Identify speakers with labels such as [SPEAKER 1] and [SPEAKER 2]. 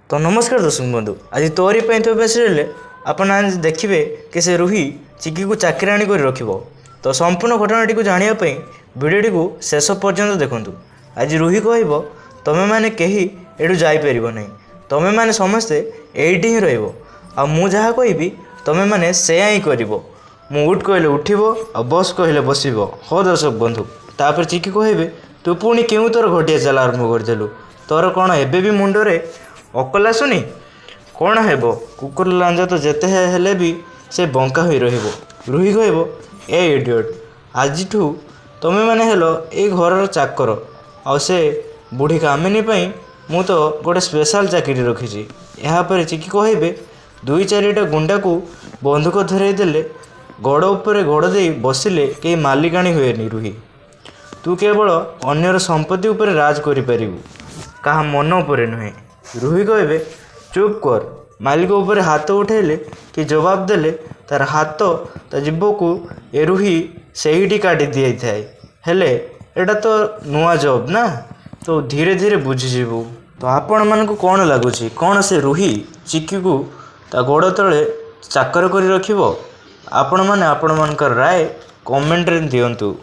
[SPEAKER 1] तो नमस्कार दर्शक बंधु, आज तोरी तो सीरियल आपण आज देखिए कि से रूही चिकी को चाकराणी कर रखिब। तो संपूर्ण घटनाटी को जानापी भिडटी को शेष पर्यंत देखूँ। आज रूही कहब तुम्हें मैंने कहीं एठू जापर ना, तुम्हें मैंने समस्ते एठी ही रहा जहाँ कहि तुम्हें मैंने से ही कर उठ कहले उठब आ बस कहले बसब। हो दर्शक बंधु, तापर चिकी कहे तू पुणी क्यों तोर घटिया चल आरंभ करदेलु, तोर कौन एबे भी मुंडरे अकल आसुनी कौन हेब? कुकुर लांजा तो जेते हेले भी से बंका हो रहिबो। रूही कहब ए इडियट, आज तुम मैंने हेलो ए घर चाकर आ से बुढ़ी कामिनी पई मु तो गोटे स्पेशल चाकरी रखी। यापर चिकी कहे दुई चारिटा गुंडा को बंधुक धरई देले गड़ उपर गड़ दे बसिले कई मालिकाणी हुएनी। रूही तू केवल अन्यर संपत्ति उपर राज करिपारिबु, कहा मन उपर नुहे। रूही कहे चुप कर, मालिक उपर हाथ उठेले कि जवाब देले तार हाथ ता जीव को ए रूही से काटी दी थाए। हेले एटा तो नुआ जॉब ना, तो धीरे धीरे बुझीजु। तो आपण मानक कौन लगुच, कौन से रूही चिकी को ता गोड़ तले चाकर कर रखिब? आपण माने आपण मानकर राय कमेंट रे दियंतु।